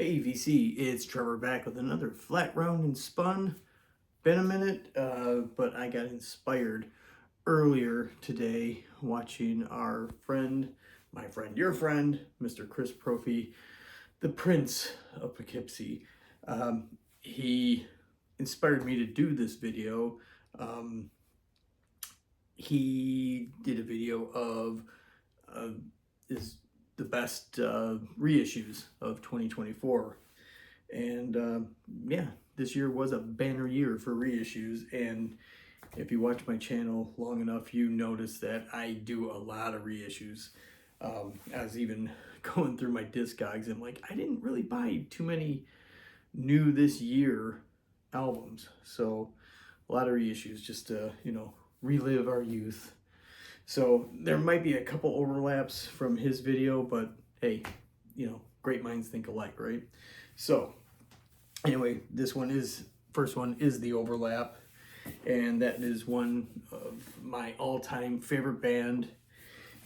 Hey VC, it's Trevor back with another flat round and spun. Been a minute, but I got inspired earlier today watching our friend, my friend, your friend, Mr. Chris Profi, the Prince of Poughkeepsie. He inspired me to do this video. Um, he did a video of uh, is the best reissues of 2024. And yeah, this year was a banner year for reissues. And if you watch my channel long enough, you notice that I do a lot of reissues. I was even going through my Discogs and like, I didn't really buy too many new this year albums. So a lot of reissues just to, relive our youth. So there might be a couple overlaps from his video, but hey, great minds think alike, right? So anyway, first one is the overlap, and that is one of my all-time favorite band,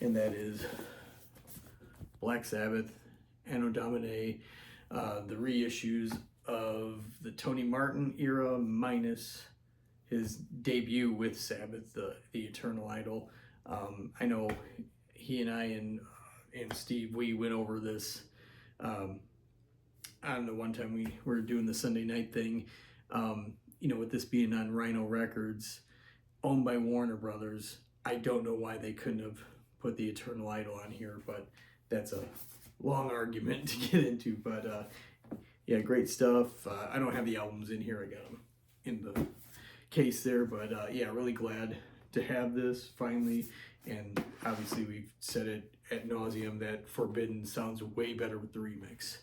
and that is Black Sabbath, Anno Domini, the reissues of the Tony Martin era minus his debut with Sabbath, the Eternal Idol. I know he and I and Steve, we went over this on the one time we were doing the Sunday night thing. With this being on Rhino Records, owned by Warner Brothers, I don't know why they couldn't have put the Eternal Idol on here, but that's a long argument to get into. But yeah, great stuff. I don't have the albums in here. I got them in the case there, but yeah, really glad to have this finally. And obviously we've said it ad nauseum that Forbidden sounds way better with the remix.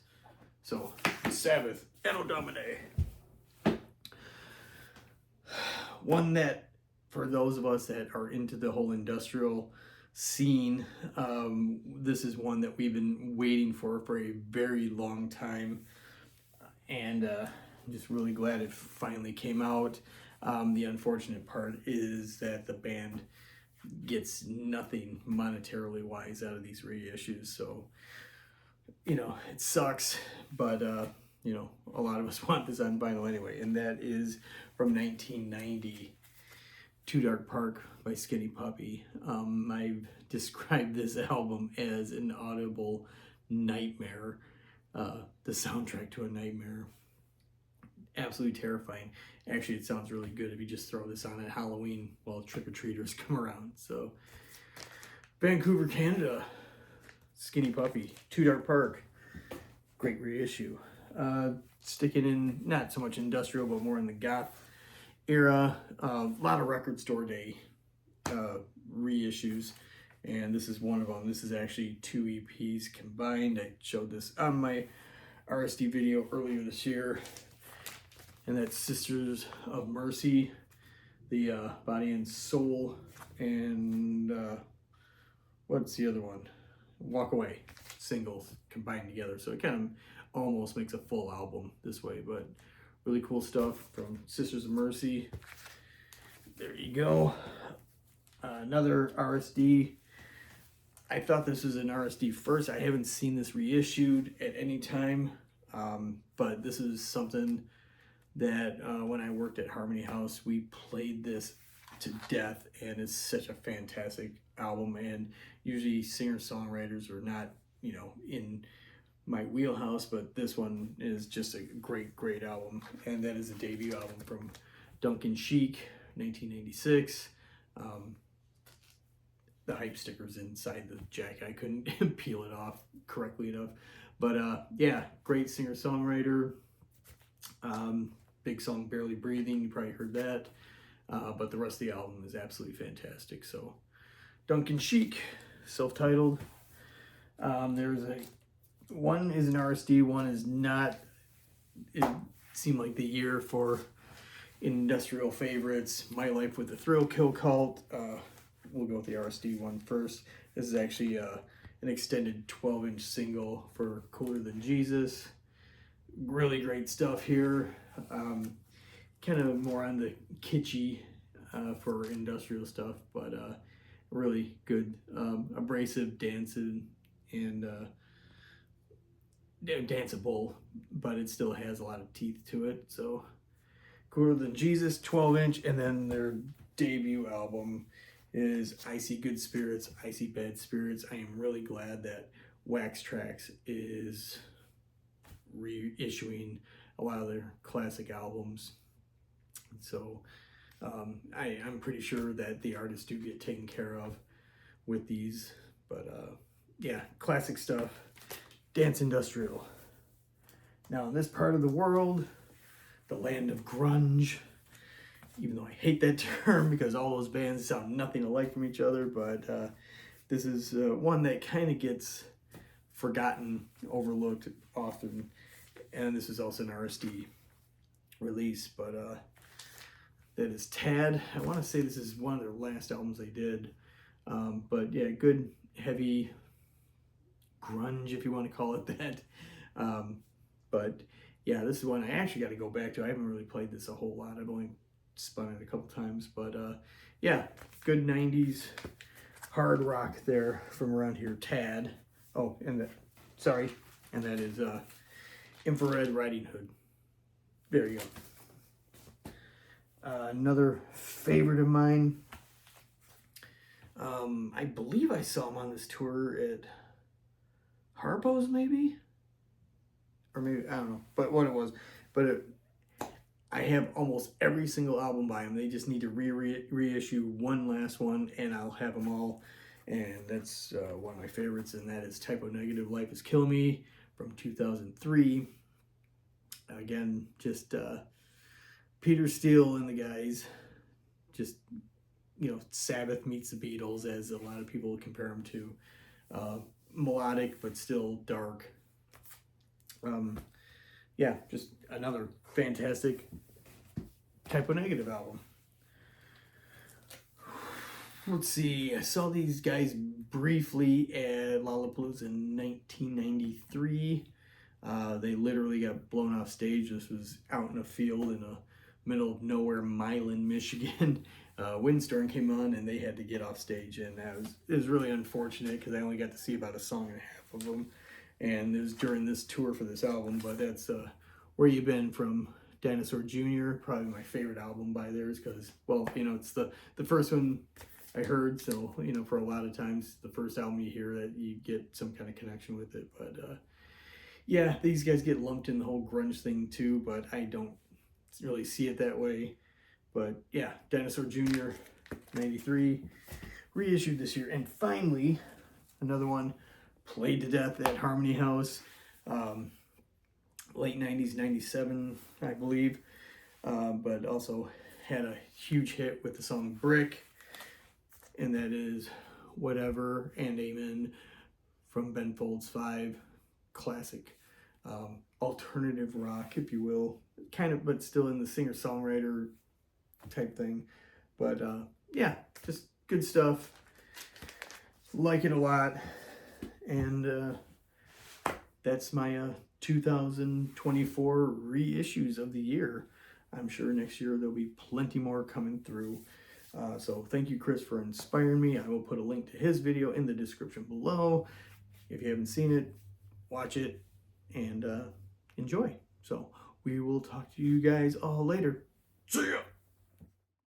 So Sabbath, Anno Domini. One that, for those of us that are into the whole industrial scene, this is one that we've been waiting for a very long time, and I'm just really glad it finally came out. The unfortunate part is that the band gets nothing monetarily wise out of these reissues, so it sucks, but a lot of us want this on vinyl anyway, and that is from 1990, Too Dark Park by Skinny Puppy. I've described this album as an audible nightmare, the soundtrack to a nightmare. Absolutely terrifying. Actually, it sounds really good if you just throw this on at Halloween while trick-or-treaters come around. So, Vancouver, Canada, Skinny Puppy, Too Dark Park, great reissue. Sticking in not so much industrial, but more in the goth era. A lot of record store day reissues, and this is one of them. This is actually 2 EPs combined. I showed this on my RSD video earlier this year, and that's Sisters of Mercy, the Body and Soul, and what's the other one? Walk Away singles combined together. So it kind of almost makes a full album this way, but really cool stuff from Sisters of Mercy. There you go. Another RSD. I thought this was an RSD first. I haven't seen this reissued at any time, but this is something that when I worked at Harmony House, we played this to death, and it's such a fantastic album. And usually singer-songwriters are not, in my wheelhouse, but this one is just a great album, and that is a debut album from Duncan Sheik, 1986. The hype sticker's inside the jacket. I couldn't peel it off correctly enough, but yeah, great singer-songwriter. Big song Barely Breathing, you probably heard that, but the rest of the album is absolutely fantastic. So Duncan Sheik, self-titled. There's one is an RSD, one is not. It seemed like the year for industrial favorites. My Life with the Thrill Kill Cult. We'll go with the RSD one first. This is actually an extended 12-inch single for Cooler Than Jesus. Really great stuff here. Kind of more on the kitschy for industrial stuff, but really good, abrasive dancing, and danceable, but it still has a lot of teeth to it. So Cooler Than Jesus, 12-inch, and then their debut album is I See Good Spirits, I See Bad Spirits. I am really glad that Wax Trax is reissuing a lot of their classic albums. So I'm pretty sure that the artists do get taken care of with these. But yeah, classic stuff. Dance Industrial. Now in this part of the world, the land of grunge, even though I hate that term because all those bands sound nothing alike from each other, but this is one that kind of gets forgotten, overlooked often, and this is also an RSD release, but that is Tad. I want to say this is one of their last albums they did, but yeah, good heavy grunge, if you want to call it that. But yeah, this is one I actually got to go back to. I haven't really played this a whole lot. I've only spun it a couple times, but yeah, good 90s hard rock there from around here. Tad. Oh, and that is Infrared Riding Hood. There you go. Another favorite of mine. I believe I saw him on this tour at Harpo's, maybe, or maybe I don't know, but what it was. But I have almost every single album by him. They just need to reissue one last one, and I'll have them all. And that's one of my favorites, and that is Typo Negative, Life Is Killing Me from 2003. Again, just Peter Steele and the guys, just, you know, Sabbath meets the Beatles, as a lot of people compare them to. Melodic, but still dark. Yeah, just another fantastic Typo Negative album. Let's see, I saw these guys briefly at Lollapalooza in 1993. They literally got blown off stage. This was out in a field in the middle of nowhere, Milan, Michigan. Windstorm came on and they had to get off stage, and it was really unfortunate because I only got to see about a song and a half of them, and it was during this tour for this album. But that's Where You Been from Dinosaur Jr., probably my favorite album by theirs, because, well, you know, it's the first one I heard, so, you know, for a lot of times the first album you hear that you get some kind of connection with it. But yeah, these guys get lumped in the whole grunge thing too, but I don't really see it that way. But yeah, Dinosaur Jr., 93, reissued this year. And finally, another one played to death at Harmony House, late 90s, 97, I believe. But also had a huge hit with the song Brick, and that is Whatever and Amen from Ben Folds 5. Classic alternative rock, if you will, kind of, but still in the singer-songwriter type thing. But yeah, just good stuff. Like it a lot. And that's my 2024 reissues of the year. I'm sure next year there'll be plenty more coming through. So thank you, Chris, for inspiring me. I will put a link to his video in the description below. If you haven't seen it, watch it and enjoy. So we will talk to you guys all later. See ya!